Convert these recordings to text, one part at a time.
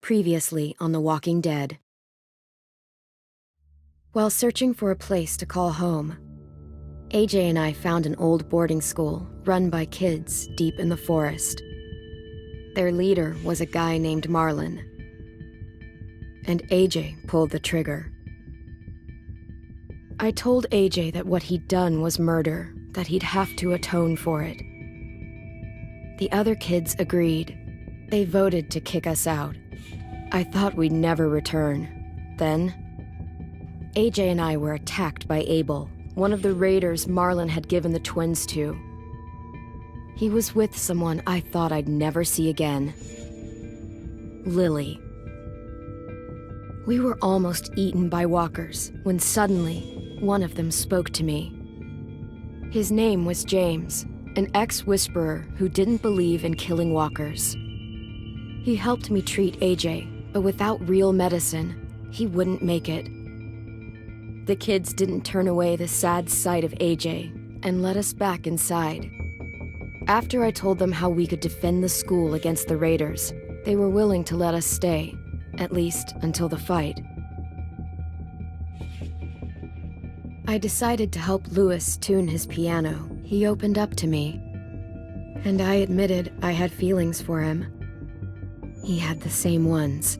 Previously on The Walking Dead. While searching for a place to call home, AJ and I found an old boarding school run by kids deep in the forest. Their leader was a guy named Marlon, and AJ pulled the trigger. I told AJ that what he'd done was murder, that he'd have to atone for it. The other kids agreed. They voted to kick us out. I thought we'd never return. Then, AJ and I were attacked by Abel, one of the raiders Marlon had given the twins to. He was with someone I thought I'd never see again. Lily. We were almost eaten by walkers when suddenly one of them spoke to me. His name was James, an ex-whisperer who didn't believe in killing walkers. He helped me treat AJ, but without real medicine, he wouldn't make it. The kids didn't turn away the sad sight of AJ and let us back inside. After I told them how we could defend the school against the raiders, they were willing to let us stay, at least until the fight. I decided to help Louis tune his piano. He opened up to me, and I admitted I had feelings for him. He had the same ones.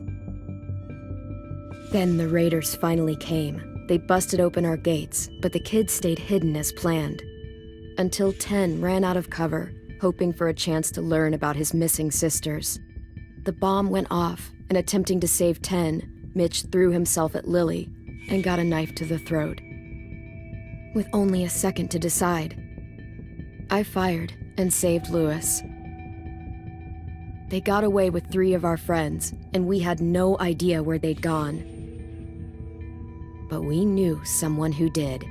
Then the raiders finally came. They busted open our gates, but the kids stayed hidden as planned. Until 10 ran out of cover, hoping for a chance to learn about his missing sisters. The bomb went off, and attempting to save 10, Mitch threw himself at Lily and got a knife to the throat. With only a second to decide, I fired and saved Louis. They got away with 3 of our friends, and we had no idea where they'd gone. But we knew someone who did.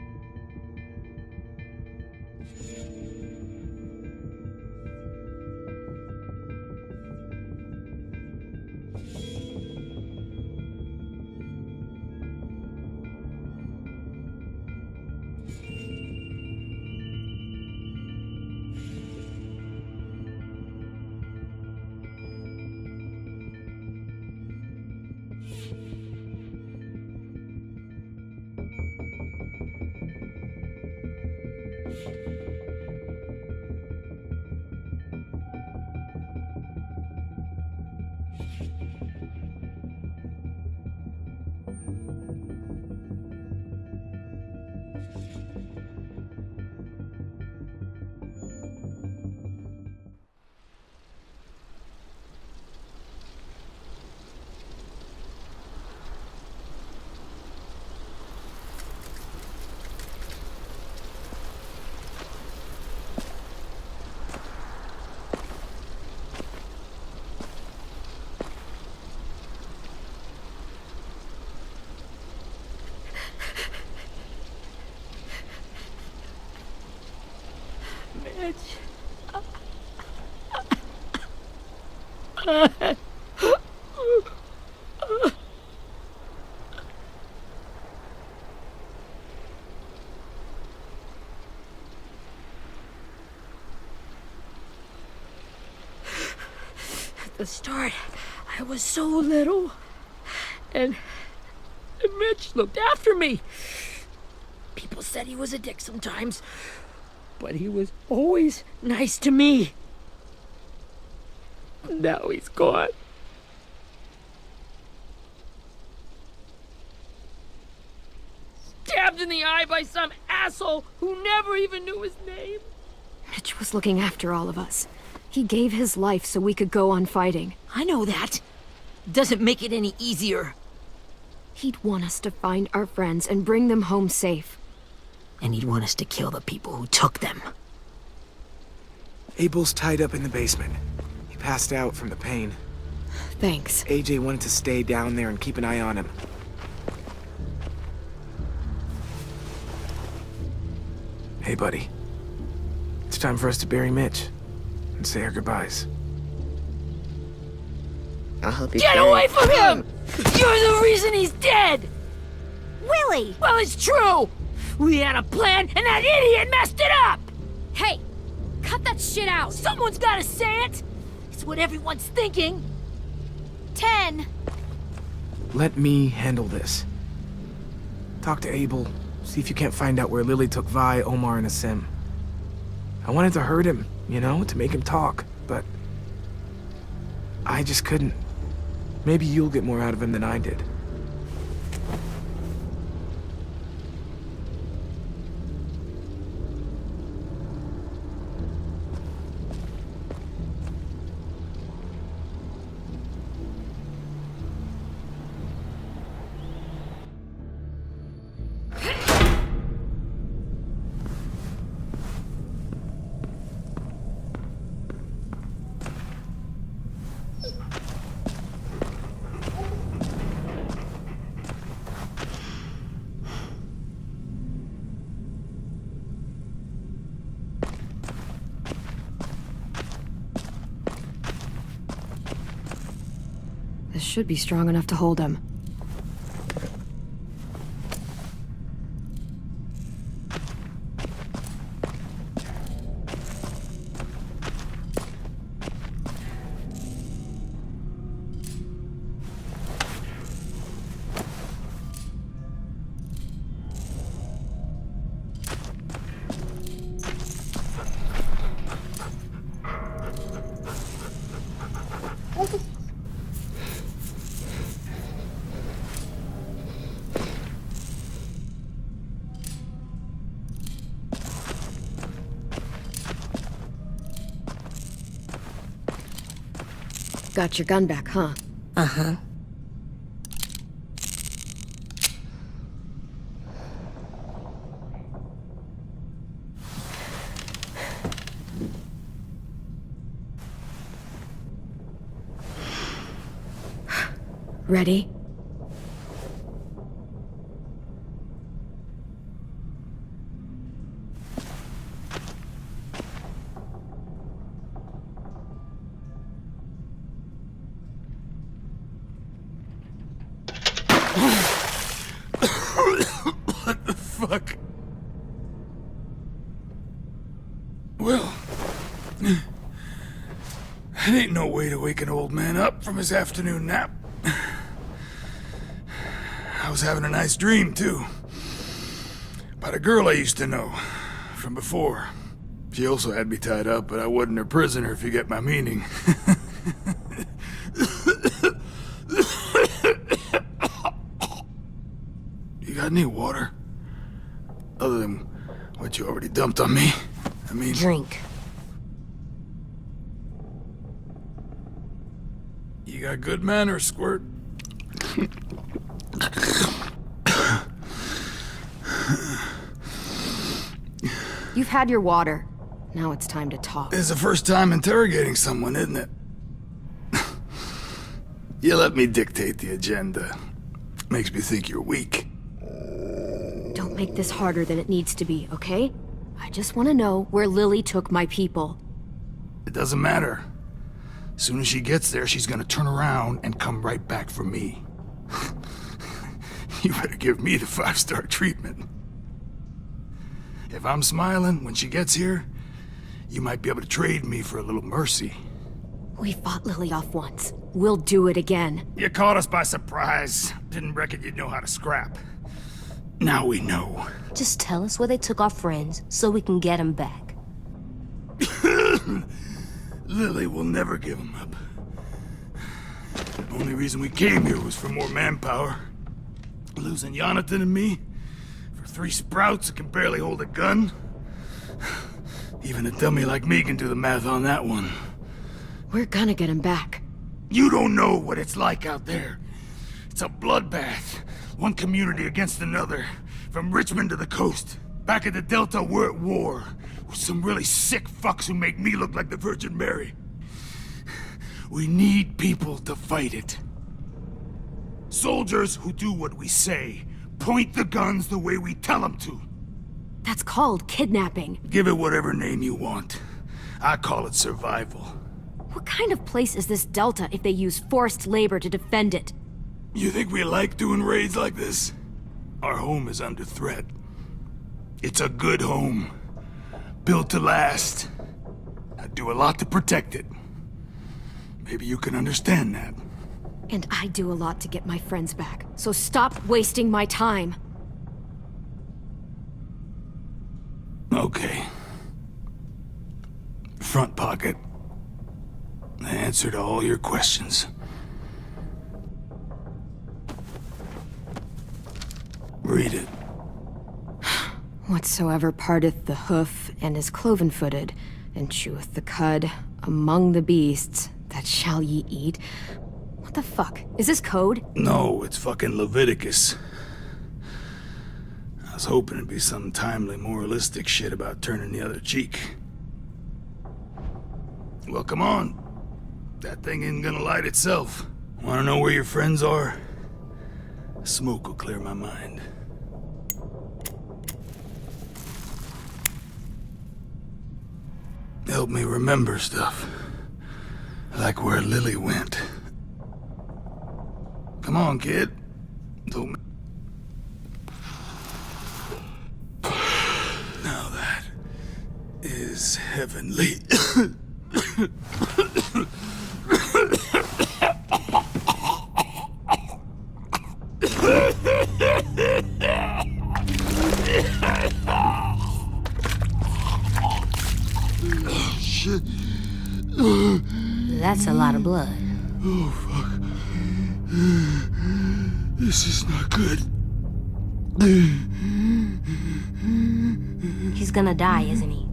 At the start, I was so little, and Mitch looked after me. People said he was a dick sometimes, but he was always nice to me. Now he's gone. Stabbed in the eye by some asshole who never even knew his name. Mitch was looking after all of us. He gave his life so we could go on fighting. I know that. Doesn't make it any easier. He'd want us to find our friends and bring them home safe. And he'd want us to kill the people who took them. Abel's tied up in the basement. He passed out from the pain. Thanks. AJ wanted to stay down there and keep an eye on him. Hey, buddy. It's time for us to bury Mitch and say our goodbyes. I'll help you. Get away from him! You're the reason he's dead! Willie! Well, it's true! We had a plan, and that idiot messed it up! Hey! Cut that shit out! Someone's gotta say it! It's what everyone's thinking. 10. Let me handle this. Talk to Abel. See if you can't find out where Lily took Vi, Omar, and Asim. I wanted to hurt him, you know, to make him talk, but I just couldn't. Maybe you'll get more out of him than I did. This should be strong enough to hold him. Got your gun back, huh? Uh-huh. Ready? What the fuck? Well, that ain't no way to wake an old man up from his afternoon nap. I was having a nice dream, too. About a girl I used to know from before. She also had me tied up, but I wasn't her prisoner, if you get my meaning. You got any water? Other than what you already dumped on me? I mean... Drink. You got good manners, Squirt. You've had your water. Now it's time to talk. It's the first time interrogating someone, isn't it? You let me dictate the agenda. Makes me think you're weak. Don't make this harder than it needs to be, okay? I just want to know where Lily took my people. It doesn't matter. As soon as she gets there, she's gonna turn around and come right back for me. You better give me the 5-star treatment. If I'm smiling when she gets here, you might be able to trade me for a little mercy. We fought Lily off once. We'll do it again. You caught us by surprise. Didn't reckon you'd know how to scrap. Now we know. Just tell us where they took our friends so we can get them back. Lily will never give them up. The only reason we came here was for more manpower. Losing Jonathan and me for 3 sprouts that can barely hold a gun. Even a dummy like me can do the math on that one. We're gonna get him back. You don't know what it's like out there. It's a bloodbath. One community against another. From Richmond to the coast. Back at the Delta, we're at war. With some really sick fucks who make me look like the Virgin Mary. We need people to fight it. Soldiers who do what we say. Point the guns the way we tell them to. That's called kidnapping. Give it whatever name you want. I call it survival. What kind of place is this Delta if they use forced labor to defend it? You think we like doing raids like this? Our home is under threat. It's a good home. Built to last. I do a lot to protect it. Maybe you can understand that. And I do a lot to get my friends back, so stop wasting my time. Okay. Front pocket. The answer to all your questions. Read it. Whatsoever parteth the hoof and is cloven-footed, and cheweth the cud among the beasts, that shall ye eat. What the fuck? Is this code? No, it's fucking Leviticus. I was hoping it'd be some timely, moralistic shit about turning the other cheek. Well, come on. That thing ain't gonna light itself. Wanna know where your friends are? Smoke will clear my mind. Help me remember stuff. Like where Lily went. Come on, kid. Don't... Now that is heavenly. Shit. That's a lot of blood. Oh, fuck. This is not good. He's gonna die, isn't he?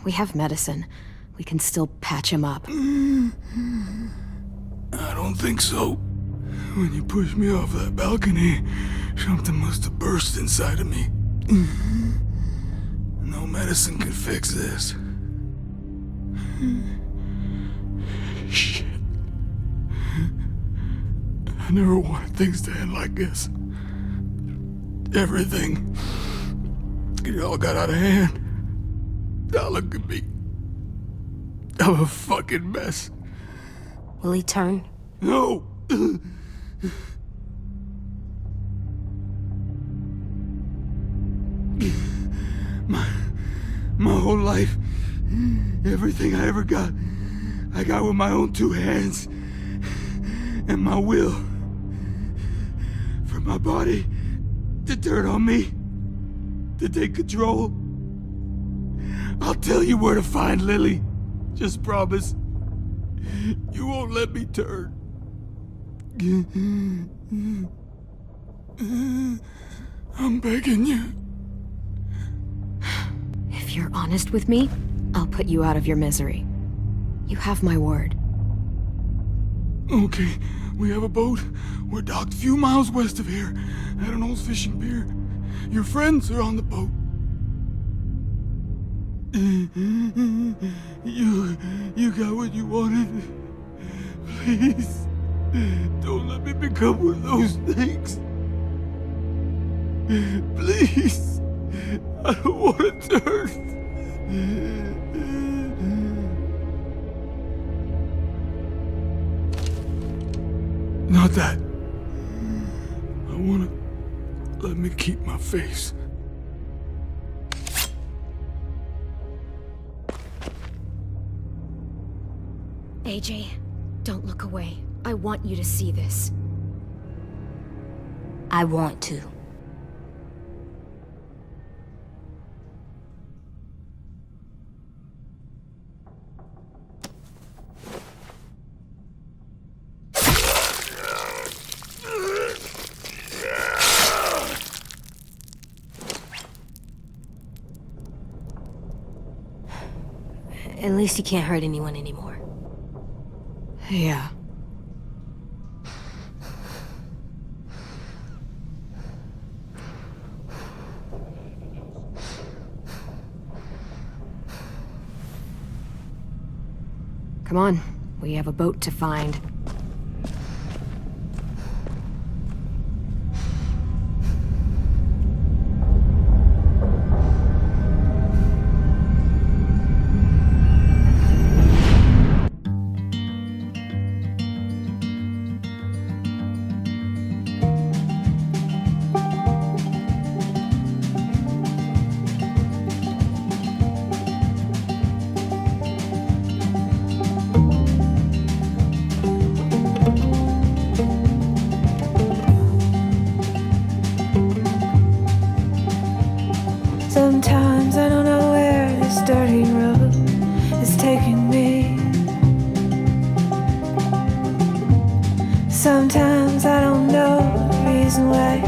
We have medicine. We can still patch him up. I don't think so. When you pushed me off that balcony, something must have burst inside of me. No medicine can fix this. Shit. I never wanted things to end like this. Everything. It all got out of hand. Now look at me. I'm a fucking mess. Will he turn? No! My whole life, everything I ever got, I got with my own two hands and my will. For my body to turn on me, to take control. I'll tell you where to find Lily. Just promise. You won't let me turn. I'm begging you. If you're honest with me, I'll put you out of your misery. You have my word. Okay, we have a boat. We're docked a few miles west of here, at an old fishing pier. Your friends are on the boat. You got what you wanted. Please, don't let me become one of those things. Please, I don't want to turn. Not that. I want to let me keep my face. AJ, don't look away. I want you to see this. I want to. At least he can't hurt anyone anymore. Yeah. Come on, we have a boat to find. taking me. Sometimes I don't know the reason why,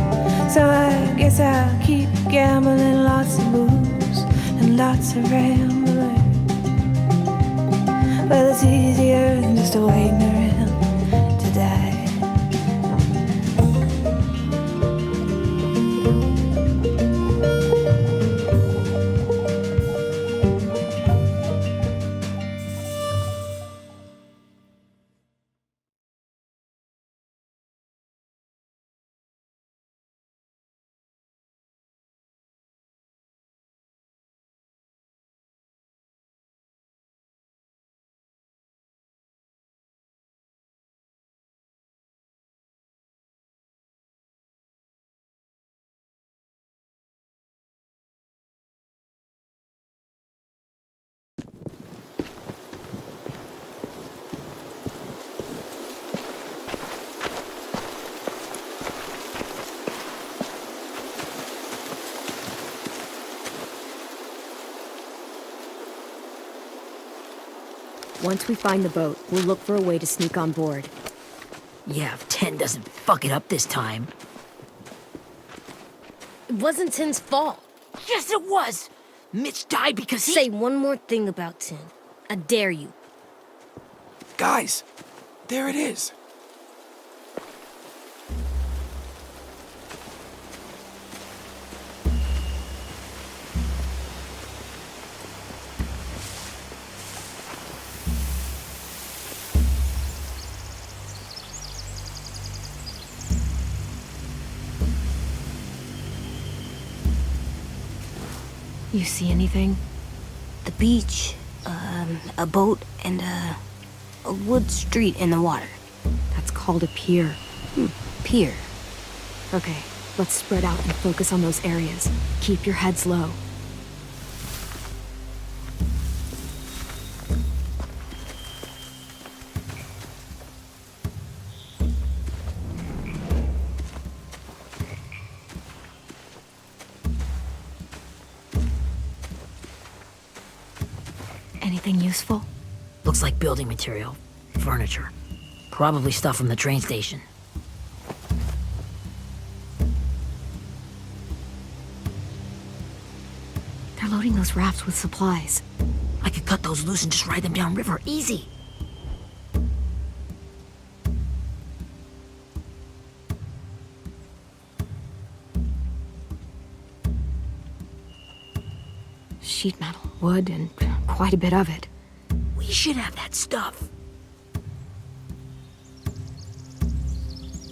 so I guess I'll keep gambling. Lots of moves and lots of rambling. Well, it's easier than just waiting around to die. Once we find the boat, we'll look for a way to sneak on board. Yeah, if 10 doesn't fuck it up this time. It wasn't Tin's fault. Yes, it was! Mitch died because he— Say one more thing about Tin. I dare you. Guys, there it is. You see anything? The beach, a boat, and a wood street in the water. That's called a pier. Pier. Okay, let's spread out and focus on those areas. Keep your heads low. Anything useful? Looks like building material. Furniture. Probably stuff from the train station. They're loading those rafts with supplies. I could cut those loose and just ride them downriver. Easy. Sheet metal, wood, and quite a bit of it. We should have that stuff.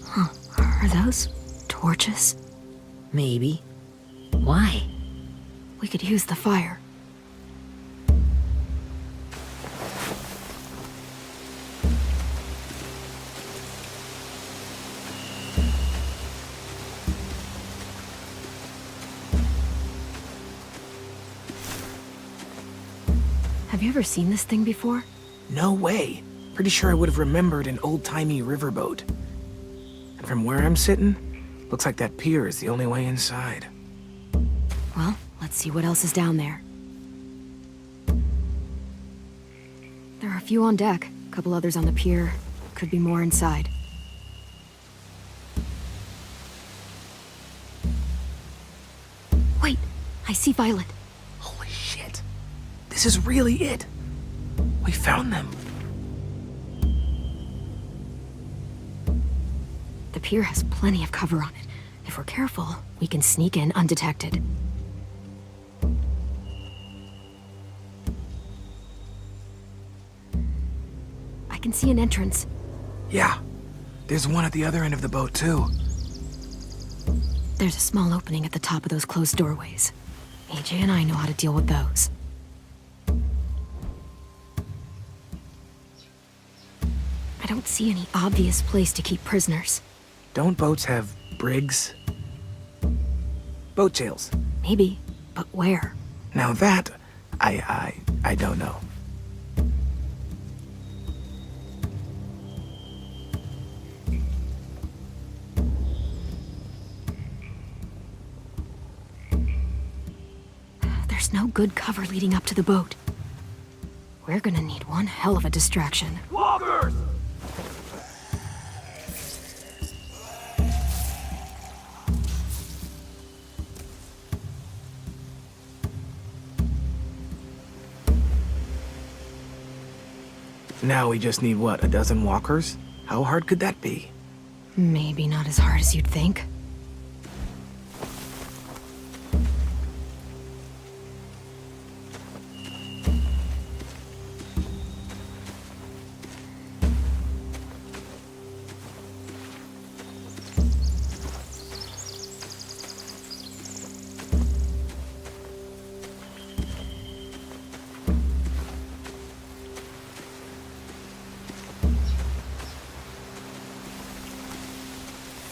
Huh, are those torches? Maybe. Why? We could use the fire. Have you ever seen this thing before? No way. Pretty sure I would have remembered an old-timey riverboat. And from where I'm sitting, looks like that pier is the only way inside. Well, let's see what else is down there. There are a few on deck, a couple others on the pier. Could be more inside. Wait, I see Violet. Holy shit. This is really it. We found them. The pier has plenty of cover on it. If we're careful, we can sneak in undetected. I can see an entrance. Yeah. There's one at the other end of the boat, too. There's a small opening at the top of those closed doorways. AJ and I know how to deal with those. I don't see any obvious place to keep prisoners. Don't boats have brigs? Boat jails. Maybe, but where? Now that, I don't know. There's no good cover leading up to the boat. We're gonna need one hell of a distraction. Walkers! Now we just need, what, a dozen walkers? How hard could that be? Maybe not as hard as you'd think.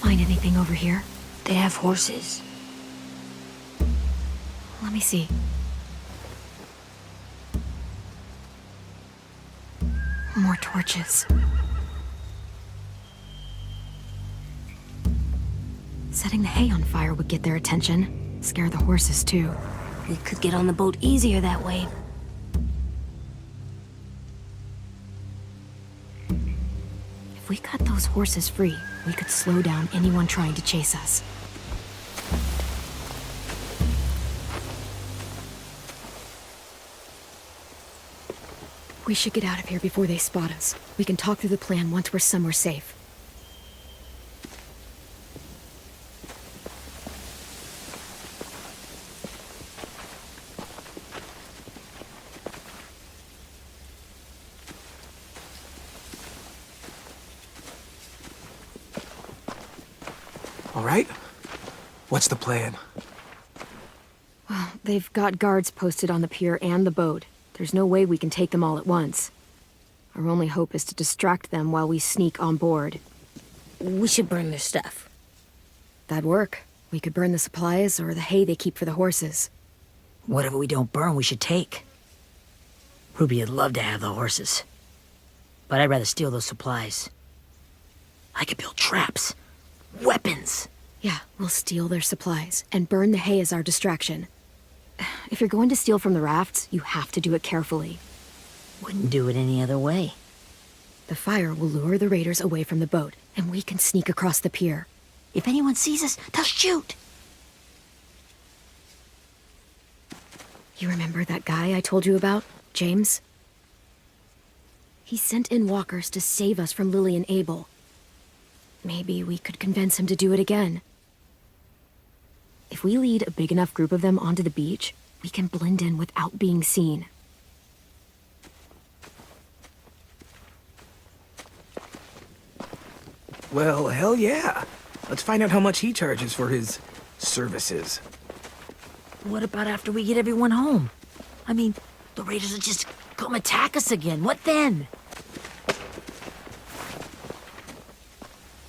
Find anything over here? They have horses. Let me see. More torches. Setting the hay on fire would get their attention. Scare the horses, too. We could get on the boat easier that way. If we cut those horses free, we could slow down anyone trying to chase us. We should get out of here before they spot us. We can talk through the plan once we're somewhere safe. All right? What's the plan? Well, they've got guards posted on the pier and the boat. There's no way we can take them all at once. Our only hope is to distract them while we sneak on board. We should burn their stuff. That'd work. We could burn the supplies or the hay they keep for the horses. Whatever we don't burn, we should take. Ruby'd love to have the horses. But I'd rather steal those supplies. I could build traps. Weapons. Yeah, we'll steal their supplies and burn the hay as our distraction. If you're going to steal from the rafts, you have to do it carefully. Wouldn't do it any other way. The fire will lure the raiders away from the boat, and we can sneak across the pier. If anyone sees us, they'll shoot. You remember that guy I told you about, James? He sent in walkers to save us from Lily and Abel. Maybe we could convince him to do it again. If we lead a big enough group of them onto the beach, we can blend in without being seen. Well, hell yeah. Let's find out how much he charges for his services. What about after we get everyone home? I mean, the raiders will just come attack us again. What then?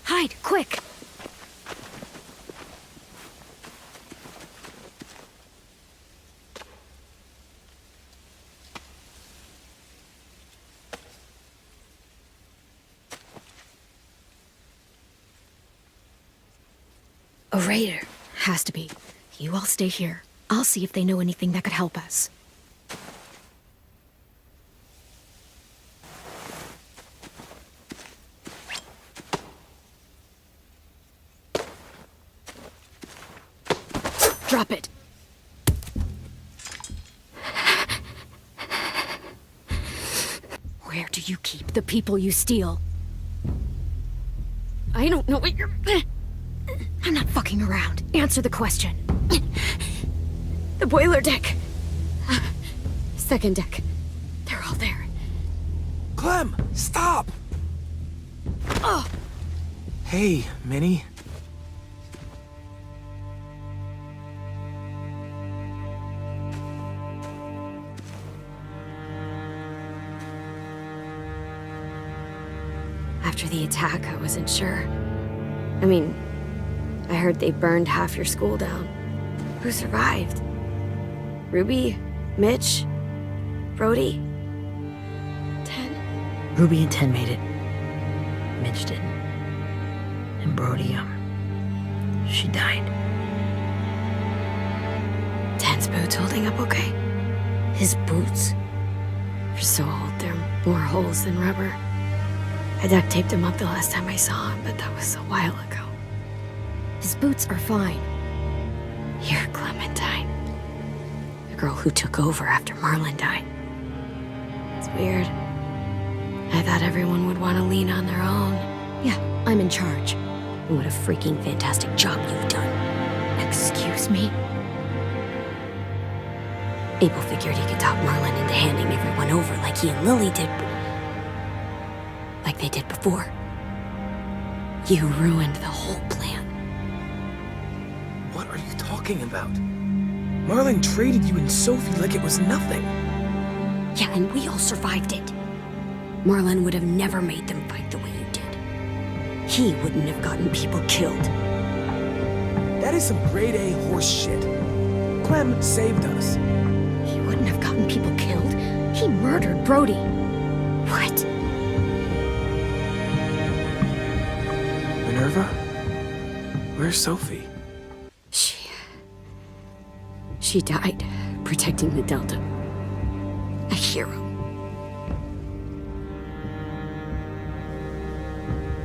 Hide, quick! A raider. Has to be. You all stay here. I'll see if they know anything that could help us. Drop it. Where do you keep the people you steal? I don't know what you're... I'm not fucking around. Answer the question. The boiler deck. Second deck. They're all there. Clem, stop! Oh! Hey, Minnie. After the attack, I wasn't sure. I mean, I heard they burned half your school down. Who survived? Ruby? Mitch? Brody? 10? Ruby and 10 made it. Mitch didn't. And Brody, she died. 10's boots holding up okay? His boots? For so old, they're more holes than rubber. I duct taped him up the last time I saw him, but that was a while ago. His boots are fine. You're Clementine. The girl who took over after Marlon died. It's weird. I thought everyone would want to lean on their own. Yeah, I'm in charge. What a freaking fantastic job you've done. Excuse me? Abel figured he could talk Marlon into handing everyone over like he and Lily did, like they did before. You ruined the whole plan. What are you talking about? Marlon traded you and Sophie like it was nothing. Yeah, and we all survived it. Marlon would have never made them fight the way you did. He wouldn't have gotten people killed. That is some grade A horse shit. Clem saved us. He wouldn't have gotten people killed. He murdered Brody. What? Minerva? Where's Sophie? She died protecting the Delta. A hero.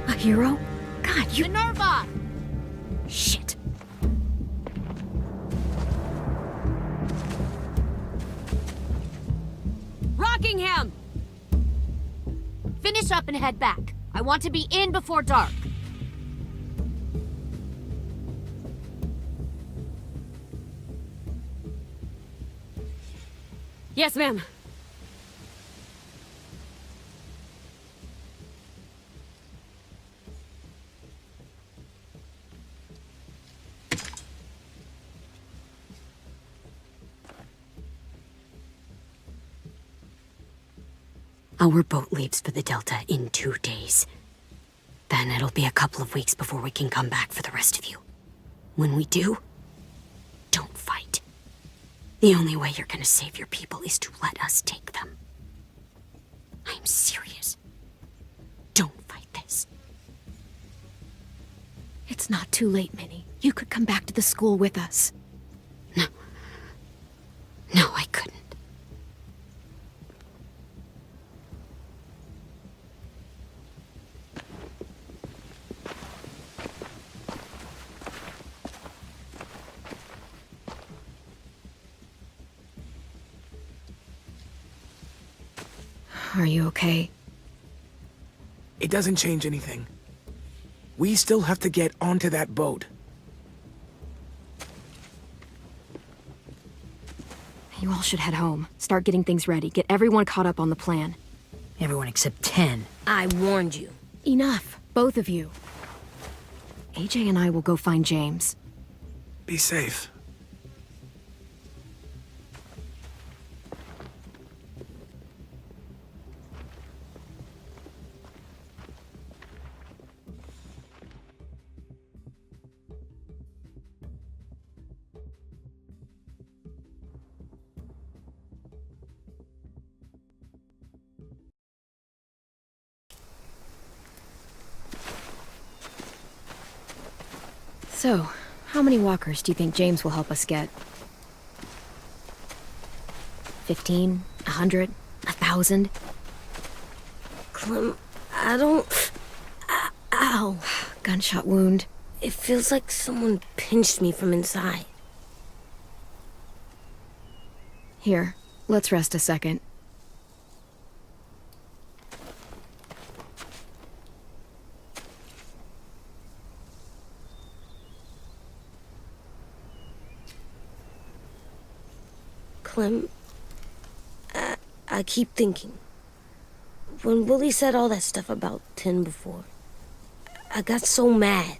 A hero? God, you... Minerva! Shit. Rockingham! Finish up and head back. I want to be in before dark. Yes, ma'am. Our boat leaves for the Delta in 2 days. Then it'll be a couple of weeks before we can come back for the rest of you. When we do, don't fight. The only way you're gonna save your people is to let us take them. I'm serious. Don't fight this. It's not too late, Minnie. You could come back to the school with us. No, I couldn't. Are you okay? It doesn't change anything. We still have to get onto that boat. You all should head home. Start getting things ready. Get everyone caught up on the plan. Everyone except 10. I warned you. Enough, both of you. AJ and I will go find James. Be safe. So, how many walkers do you think James will help us get? 15? 100? 1,000? Clem, I don't... Ow. Gunshot wound. It feels like someone pinched me from inside. Here, let's rest a second. Clem, I keep thinking. When Willie said all that stuff about 10 before, I got so mad.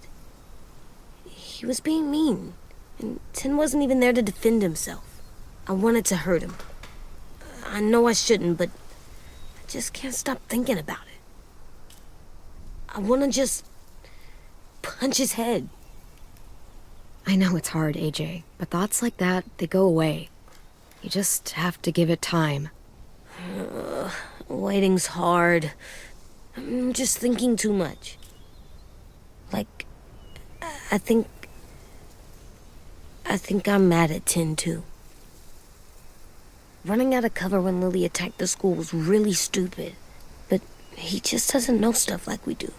He was being mean, and 10 wasn't even there to defend himself. I wanted to hurt him. I know I shouldn't, but I just can't stop thinking about it. I want to just punch his head. I know it's hard, AJ, but thoughts like that, they go away. You just have to give it time. Waiting's hard. I'm just thinking too much. Like, I think I'm mad at 10 too. Running out of cover when Lily attacked the school was really stupid. But he just doesn't know stuff like we do.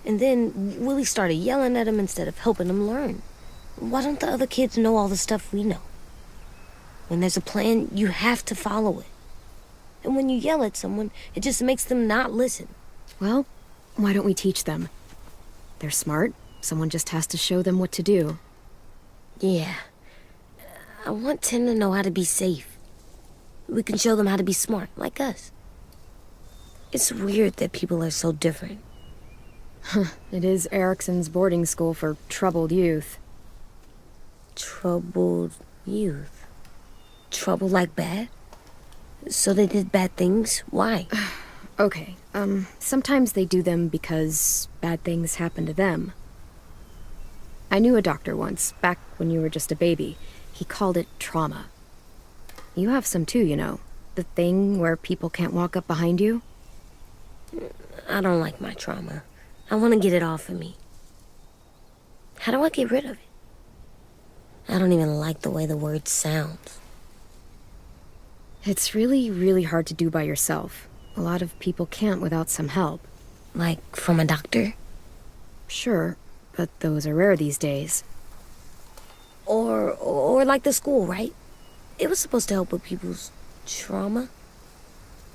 And then Willie started yelling at him instead of helping him learn. Why don't the other kids know all the stuff we know? When there's a plan, you have to follow it. And when you yell at someone, it just makes them not listen. Well, why don't we teach them? They're smart. Someone just has to show them what to do. Yeah. I want Tim to know how to be safe. We can show them how to be smart, like us. It's weird that people are so different. It is Erickson's boarding school for troubled youth. Troubled youth? Trouble like bad? So they did bad things? Why? Okay, sometimes they do them because bad things happen to them. I knew a doctor once, back when you were just a baby. He called it trauma. You have some too, you know. The thing where people can't walk up behind you. I don't like my trauma. I want to get it off of me. How do I get rid of it? I don't even like the way the word sounds. It's really, really hard to do by yourself. A lot of people can't without some help. Like from a doctor? Sure, but those are rare these days. Or like the school, right? It was supposed to help with people's trauma.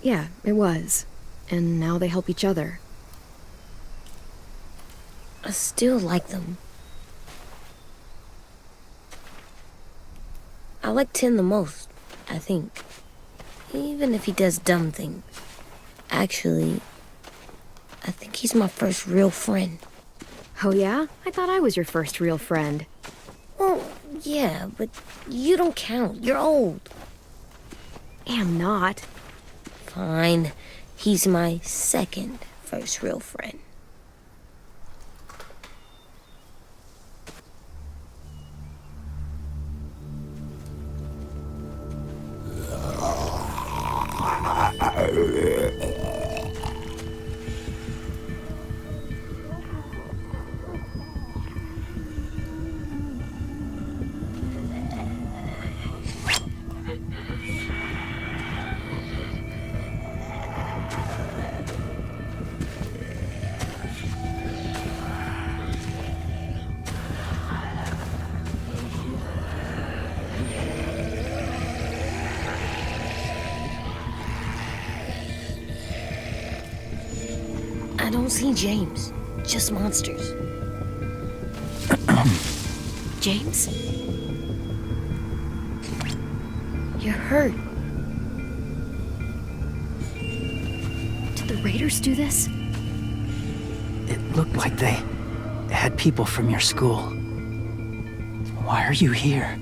Yeah, it was. And now they help each other. I still like them. I like Tim the most, I think. Even if he does dumb things. Actually, I think he's my first real friend. Oh yeah? I thought I was your first real friend. Well, yeah, but you don't count. You're old. Am not. Fine. He's my second first real friend. I don't see James, just monsters. James? You're hurt. Did the raiders do this? It looked like they had people from your school. Why are you here?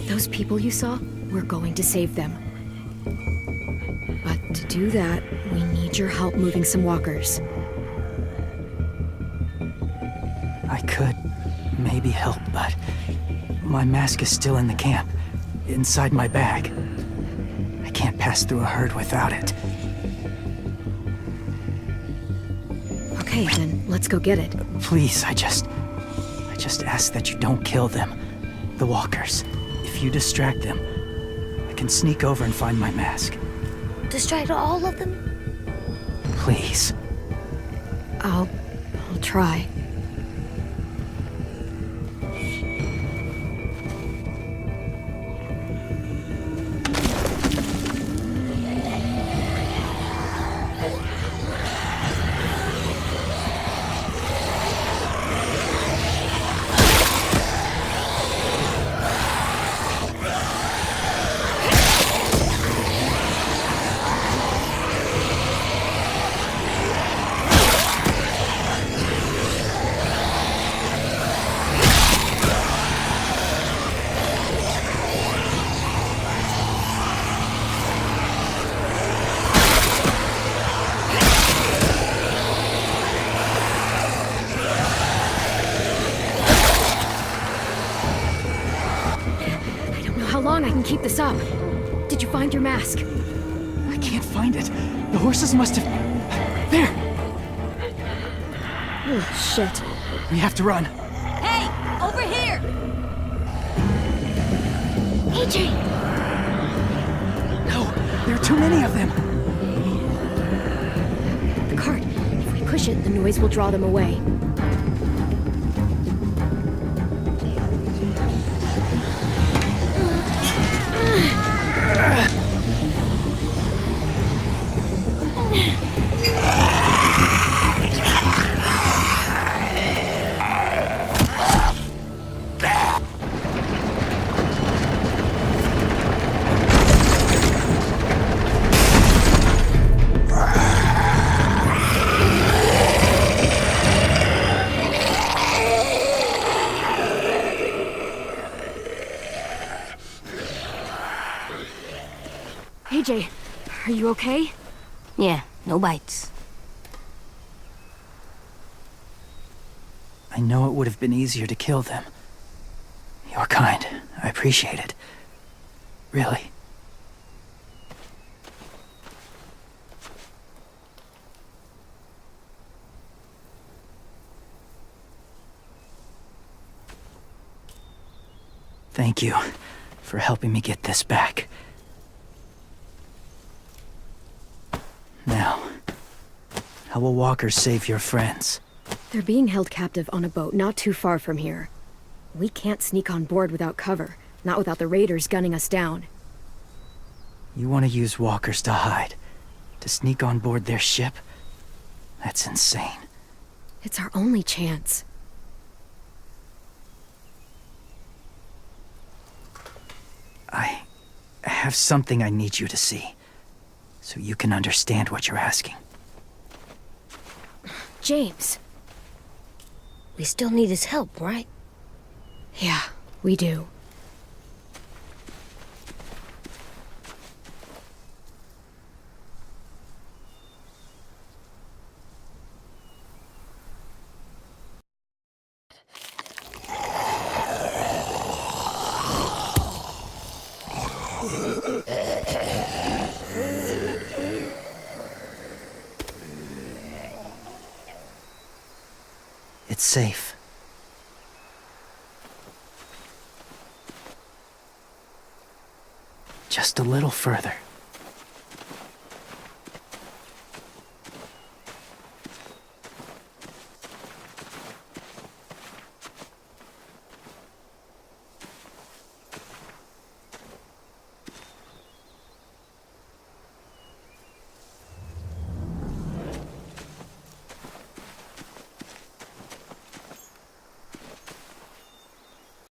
Those people you saw, we're going to save them. But to do that, we need your help moving some walkers. I could maybe help, but my mask is still in the camp, inside my bag. I can't pass through a herd without it. Okay, then let's go get it. Please, I just ask that you don't kill them. The walkers. If you distract them, I can sneak over and find my mask. Distract all of them? Please. I'll try. How long I can keep this up? Did you find your mask? I can't find it. The horses must have... There! Oh, shit. We have to run. Hey, over here! AJ! No! There are too many of them. The cart. If we push it, the noise will draw them away. AJ, are you okay? Yeah, no bites. I know it would have been easier to kill them. You're kind. I appreciate it. Really. Thank you for helping me get this back. Now, how will walkers save your friends? They're being held captive on a boat not too far from here. We can't sneak on board without cover, not without the raiders gunning us down. You want to use walkers to hide? To sneak on board their ship? That's insane. It's our only chance. I have something I need you to see, so you can understand what you're asking. James. We still need his help, right? Yeah, we do. It's safe. Just a little further.